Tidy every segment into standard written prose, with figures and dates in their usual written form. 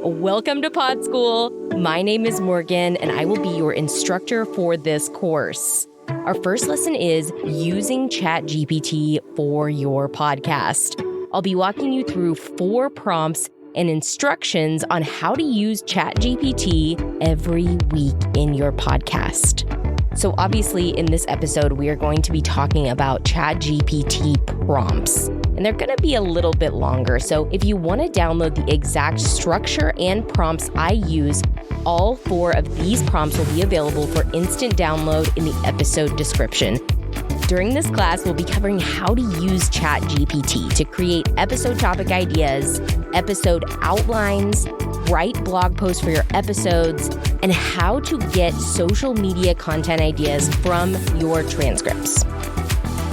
Welcome to PodSchool. My name is Morgan, and I will be your instructor for this course. Our first lesson is using ChatGPT for your podcast. I'll be walking you through 4 prompts and instructions on how to use ChatGPT every week in your podcast. So obviously in this episode, we are going to be talking about ChatGPT prompts, and they're going to be a little bit longer. So if you want to download the exact structure and prompts I use, all 4 of these prompts will be available for instant download in the episode description. During this class, we'll be covering how to use ChatGPT to create episode topic ideas, episode outlines, write blog posts for your episodes, and how to get social media content ideas from your transcripts.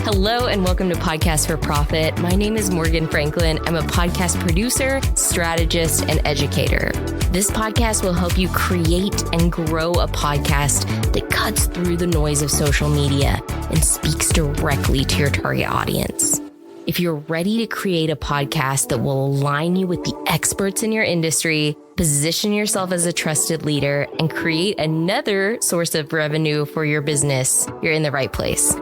Hello and welcome to Podcast for Profit. My name is Morgan Franklin. I'm a podcast producer, strategist, and educator. This podcast will help you create and grow a podcast that cuts through the noise of social media and speaks directly to your target audience. If you're ready to create a podcast that will align you with the experts in your industry, position yourself as a trusted leader, and create another source of revenue for your business, you're in the right place.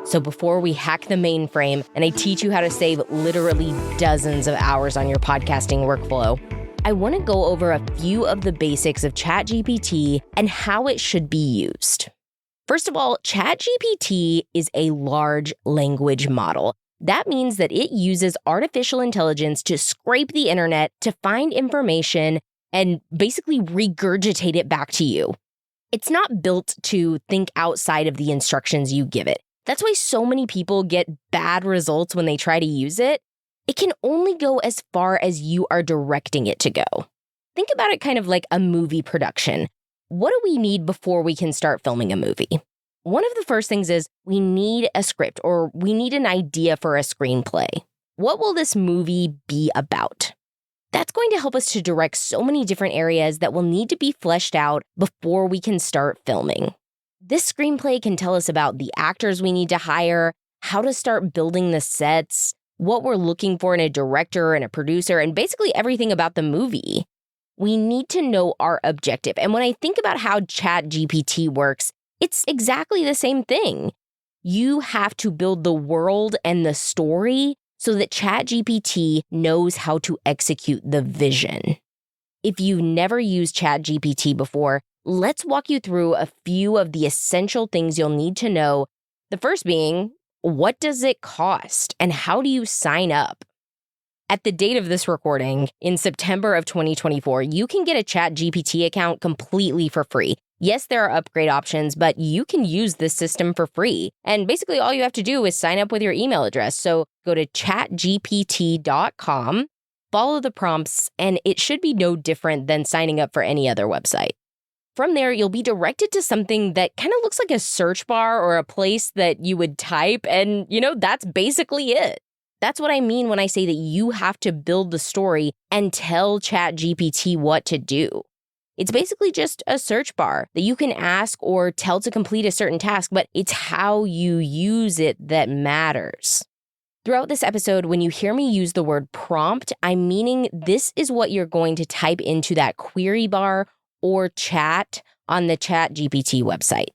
So before we hack the mainframe and I teach you how to save literally dozens of hours on your podcasting workflow, I want to go over a few of the basics of ChatGPT and how it should be used. First of all, ChatGPT is a large language model. That means that it uses artificial intelligence to scrape the internet to find information and basically regurgitate it back to you. It's not built to think outside of the instructions you give it. That's why so many people get bad results when they try to use it. It can only go as far as you are directing it to go. Think about it kind of like a movie production. What do we need before we can start filming a movie? One of the first things is we need a script, or we need an idea for a screenplay. What will this movie be about? That's going to help us to direct so many different areas that will need to be fleshed out before we can start filming. This screenplay can tell us about the actors we need to hire, how to start building the sets, what we're looking for in a director and a producer, and basically everything about the movie. We need to know our objective. And when I think about how ChatGPT works, it's exactly the same thing. You have to build the world and the story so that ChatGPT knows how to execute the vision. If you've never used ChatGPT before, let's walk you through a few of the essential things you'll need to know. The first being, what does it cost and how do you sign up? At the date of this recording, in September of 2024, you can get a ChatGPT account completely for free. Yes, there are upgrade options, but you can use this system for free. And basically all you have to do is sign up with your email address. So go to chatgpt.com, follow the prompts, and it should be no different than signing up for any other website. From there, you'll be directed to something that kind of looks like a search bar or a place that you would type, and that's basically it. That's what I mean when I say that you have to build the story and tell ChatGPT what to do. It's basically just a search bar that you can ask or tell to complete a certain task, but it's how you use it that matters. Throughout this episode, when you hear me use the word prompt, I'm meaning this is what you're going to type into that query bar or chat on the ChatGPT website.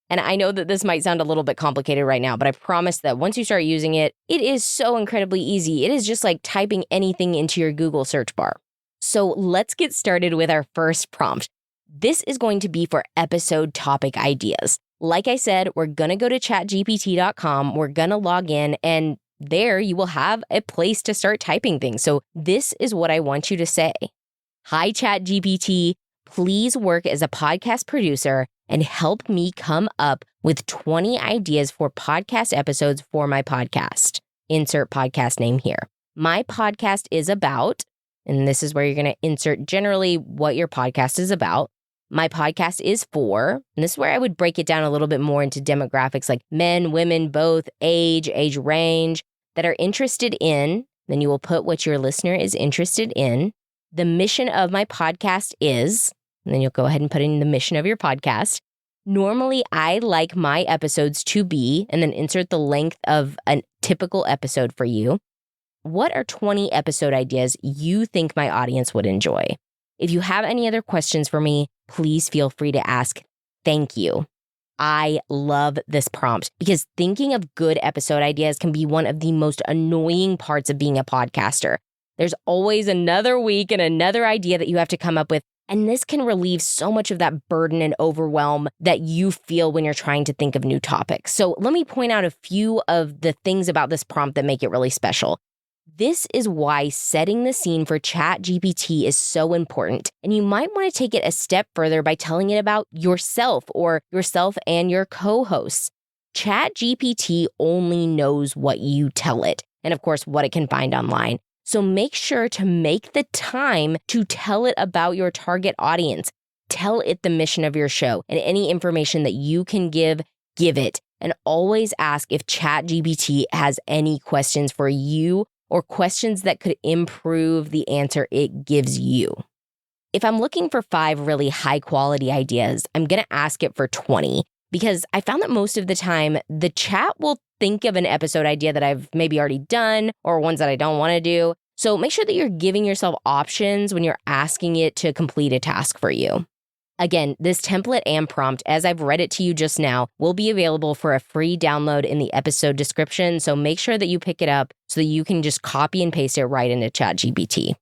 And I know that this might sound a little bit complicated right now, but I promise that once you start using it, it is so incredibly easy. It is just like typing anything into your Google search bar. So let's get started with our first prompt. This is going to be for episode topic ideas. Like I said, we're going to go to chatgpt.com. We're going to log in, and there you will have a place to start typing things. So this is what I want you to say. Hi, ChatGPT. Please work as a podcast producer and help me come up with 20 ideas for podcast episodes for my podcast. Insert podcast name here. My podcast is about, and this is where you're going to insert generally what your podcast is about. My podcast is for, and this is where I would break it down a little bit more into demographics like men, women, both, age range, that are interested in, then you will put what your listener is interested in. The mission of my podcast is, and then you'll go ahead and put in the mission of your podcast. Normally, I like my episodes to be, and then insert the length of a typical episode for you. What are 20 episode ideas you think my audience would enjoy? If you have any other questions for me, please feel free to ask. Thank you. I love this prompt because thinking of good episode ideas can be one of the most annoying parts of being a podcaster. There's always another week and another idea that you have to come up with, and this can relieve so much of that burden and overwhelm that you feel when you're trying to think of new topics. So let me point out a few of the things about this prompt that make it really special. This is why setting the scene for ChatGPT is so important, and you might want to take it a step further by telling it about yourself or yourself and your co-hosts. ChatGPT only knows what you tell it, and of course, what it can find online. So make sure to make the time to tell it about your target audience. Tell it the mission of your show, and any information that you can give it. And always ask if ChatGPT has any questions for you or questions that could improve the answer it gives you. If I'm looking for 5 really high quality ideas, I'm going to ask it for 20 because I found that most of the time the chat will think of an episode idea that I've maybe already done or ones that I don't want to do. So make sure that you're giving yourself options when you're asking it to complete a task for you. Again, this template and prompt, as I've read it to you just now, will be available for a free download in the episode description, so make sure that you pick it up so that you can just copy and paste it right into ChatGPT.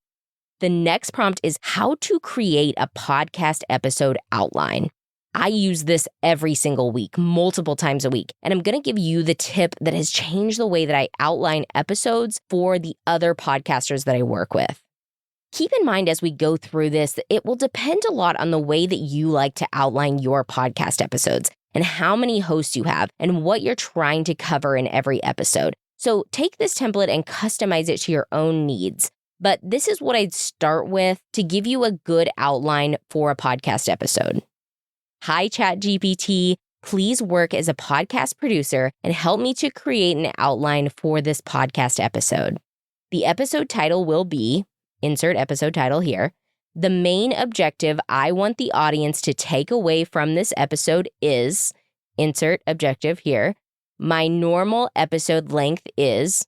The next prompt is how to create a podcast episode outline. I use this every single week, multiple times a week, and I'm going to give you the tip that has changed the way that I outline episodes for the other podcasters that I work with. Keep in mind as we go through this, that it will depend a lot on the way that you like to outline your podcast episodes and how many hosts you have and what you're trying to cover in every episode. So take this template and customize it to your own needs. But this is what I'd start with to give you a good outline for a podcast episode. Hi, ChatGPT. Please work as a podcast producer and help me to create an outline for this podcast episode. The episode title will be, insert episode title here. The main objective I want the audience to take away from this episode is, insert objective here. My normal episode length is,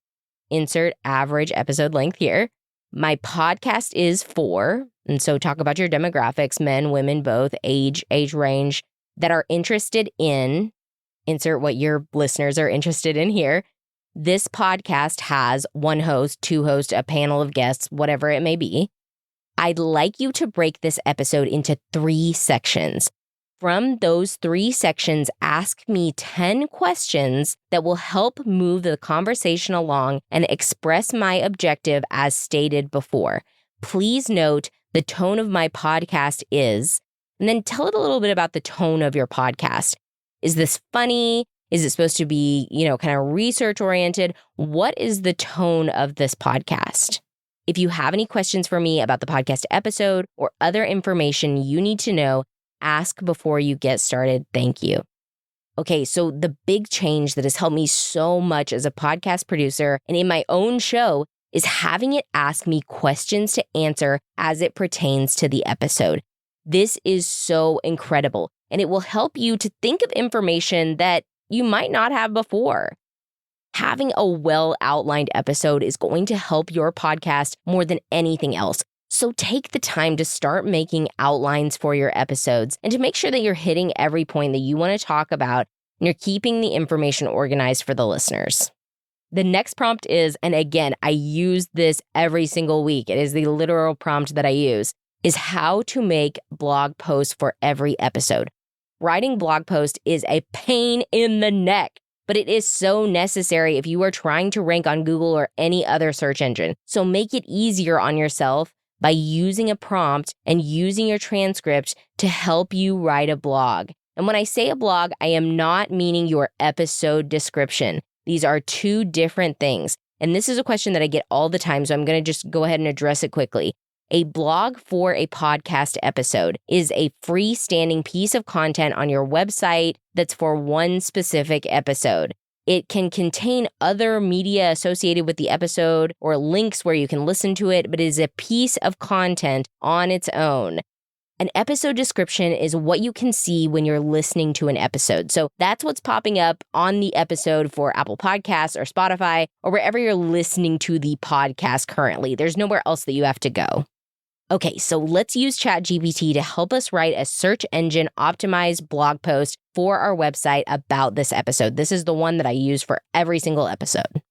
insert average episode length here. My podcast is for, and so talk about your demographics, men, women, both, age range, that are interested in, insert what your listeners are interested in here. This podcast has 1 host, 2 hosts, a panel of guests, whatever it may be. I'd like you to break this episode into 3 sections. From those 3 sections, ask me 10 questions that will help move the conversation along and express my objective as stated before. Please note the tone of my podcast is, and then tell it a little bit about the tone of your podcast. Is this funny? Is it supposed to be, kind of research-oriented? What is the tone of this podcast? If you have any questions for me about the podcast episode or other information you need to know, ask before you get started. Thank you. Okay, so the big change that has helped me so much as a podcast producer and in my own show is having it ask me questions to answer as it pertains to the episode. This is so incredible, and it will help you to think of information that you might not have before. Having a well-outlined episode is going to help your podcast more than anything else. So take the time to start making outlines for your episodes and to make sure that you're hitting every point that you want to talk about and you're keeping the information organized for the listeners. The next prompt is, and again, I use this every single week. It is the literal prompt that I use, is how to make blog posts for every episode. Writing blog posts is a pain in the neck, but it is so necessary if you are trying to rank on Google or any other search engine. So make it easier on yourself by using a prompt and using your transcript to help you write a blog. And when I say a blog, I am not meaning your episode description. These are 2 different things. And this is a question that I get all the time, so I'm going to just go ahead and address it quickly. A blog for a podcast episode is a freestanding piece of content on your website that's for one specific episode. It can contain other media associated with the episode or links where you can listen to it, but it is a piece of content on its own. An episode description is what you can see when you're listening to an episode. So that's what's popping up on the episode for Apple Podcasts or Spotify or wherever you're listening to the podcast currently. There's nowhere else that you have to go. Okay, so let's use ChatGPT to help us write a search engine optimized blog post for our website about this episode. This is the one that I use for every single episode.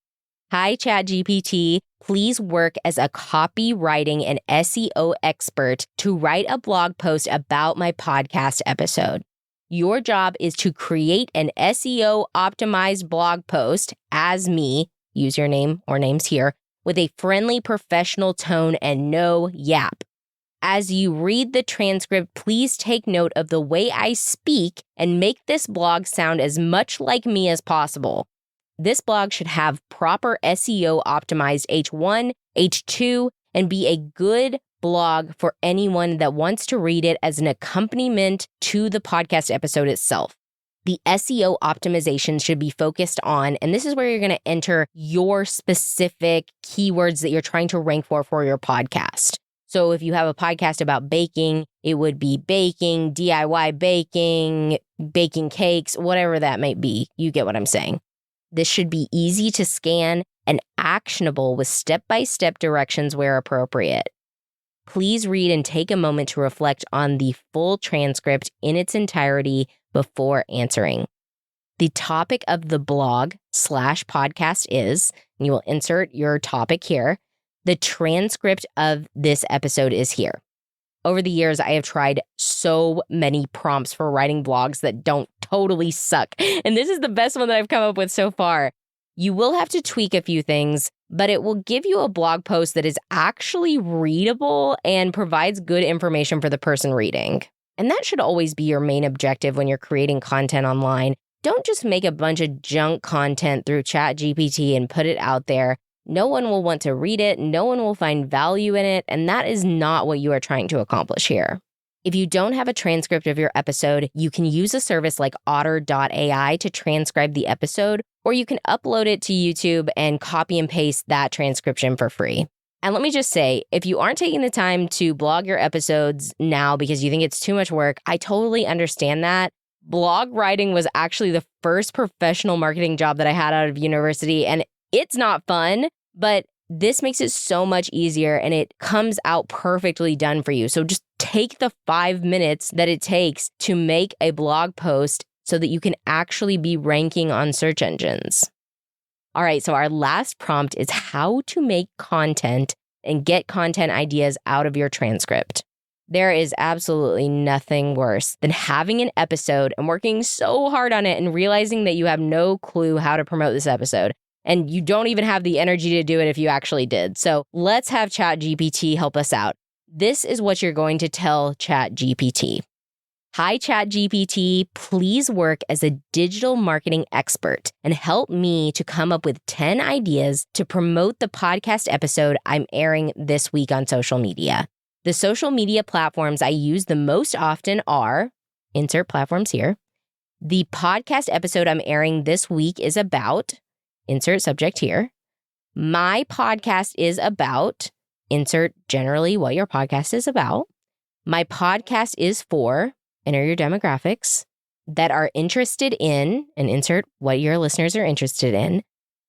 Hi, ChatGPT. Please work as a copywriting and SEO expert to write a blog post about my podcast episode. Your job is to create an SEO-optimized blog post as me, use your name or names here, with a friendly professional tone and no yap. As you read the transcript, please take note of the way I speak and make this blog sound as much like me as possible. This blog should have proper SEO optimized H1, H2, and be a good blog for anyone that wants to read it as an accompaniment to the podcast episode itself. The SEO optimization should be focused on, and this is where you're going to enter your specific keywords that you're trying to rank for your podcast. So if you have a podcast about baking, it would be baking, DIY baking, baking cakes, whatever that might be. You get what I'm saying. This should be easy to scan and actionable with step-by-step directions where appropriate. Please read and take a moment to reflect on the full transcript in its entirety before answering. The topic of the blog/podcast is, and you will insert your topic here, the transcript of this episode is here. Over the years, I have tried so many prompts for writing blogs that don't totally suck. And this is the best one that I've come up with so far. You will have to tweak a few things, but it will give you a blog post that is actually readable and provides good information for the person reading. And that should always be your main objective when you're creating content online. Don't just make a bunch of junk content through ChatGPT and put it out there. No one will want to read it. No one will find value in it. And that is not what you are trying to accomplish here. If you don't have a transcript of your episode, you can use a service like otter.ai to transcribe the episode, or you can upload it to YouTube and copy and paste that transcription for free. And let me just say, if you aren't taking the time to blog your episodes now because you think it's too much work, I totally understand that. Blog writing was actually the first professional marketing job that I had out of university, and it's not fun, but this makes it so much easier and it comes out perfectly done for you. So just take the 5 minutes that it takes to make a blog post so that you can actually be ranking on search engines. All right, so our last prompt is how to make content and get content ideas out of your transcript. There is absolutely nothing worse than having an episode and working so hard on it and realizing that you have no clue how to promote this episode. And you don't even have the energy to do it if you actually did. So let's have ChatGPT help us out. This is what you're going to tell ChatGPT. Hi, ChatGPT. Please work as a digital marketing expert and help me to come up with 10 ideas to promote the podcast episode I'm airing this week on social media. The social media platforms I use the most often are, insert platforms here. The podcast episode I'm airing this week is about, insert subject here. My podcast is about, insert generally what your podcast is about. My podcast is for, enter your demographics, that are interested in, and insert what your listeners are interested in.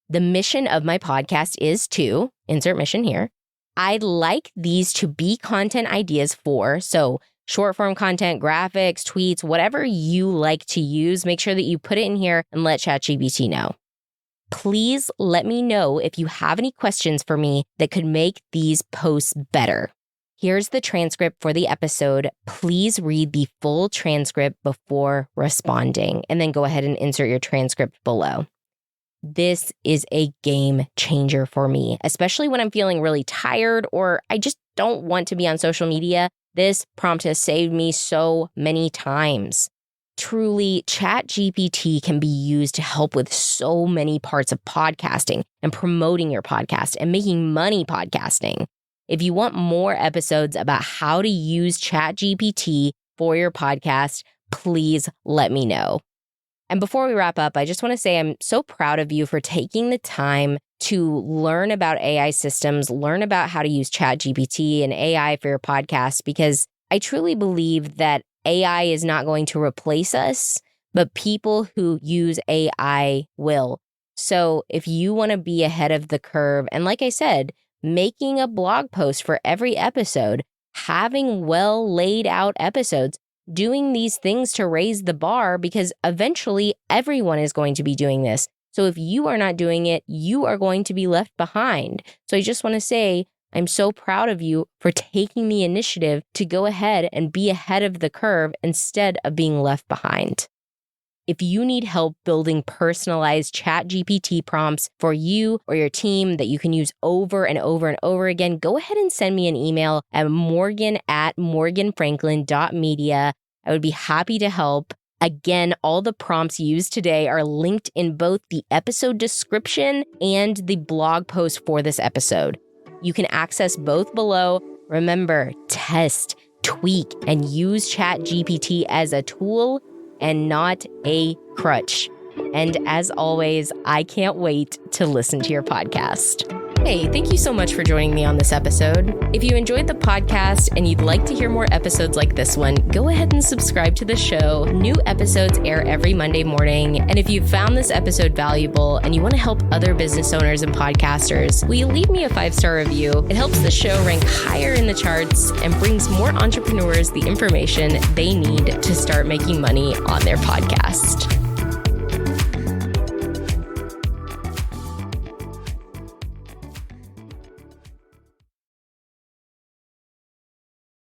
The mission of my podcast is to, insert mission here. I'd like these to be content ideas for, so short form content, graphics, tweets, whatever you like to use, make sure that you put it in here and let ChatGPT know. Please let me know if you have any questions for me that could make these posts better. Here's the transcript for the episode. Please read the full transcript before responding, and then go ahead and insert your transcript below. This is a game changer for me, especially when I'm feeling really tired or I just don't want to be on social media. This prompt has saved me so many times. Truly, ChatGPT can be used to help with so many parts of podcasting and promoting your podcast and making money podcasting. If you want more episodes about how to use ChatGPT for your podcast, please let me know. And before we wrap up, I just want to say I'm so proud of you for taking the time to learn about AI systems, learn about how to use ChatGPT and AI for your podcast, because I truly believe that AI is not going to replace us, but people who use AI will. So if you want to be ahead of the curve, and like I said, making a blog post for every episode, having well laid out episodes, doing these things to raise the bar, because eventually everyone is going to be doing this. So if you are not doing it, you are going to be left behind. So I just want to say, I'm so proud of you for taking the initiative to go ahead and be ahead of the curve instead of being left behind. If you need help building personalized ChatGPT prompts for you or your team that you can use over and over and over again, go ahead and send me an email at morgan@morganfranklin.media. I would be happy to help. Again, all the prompts used today are linked in both the episode description and the blog post for this episode. You can access both below. Remember, test, tweak, and use ChatGPT as a tool and not a crutch. And as always, I can't wait to listen to your podcast. Hey, thank you so much for joining me on this episode. If you enjoyed the podcast and you'd like to hear more episodes like this one, go ahead and subscribe to the show. New episodes air every Monday morning. And if you found this episode valuable and you want to help other business owners and podcasters, will you leave me a 5-star review? It helps the show rank higher in the charts and brings more entrepreneurs the information they need to start making money on their podcast.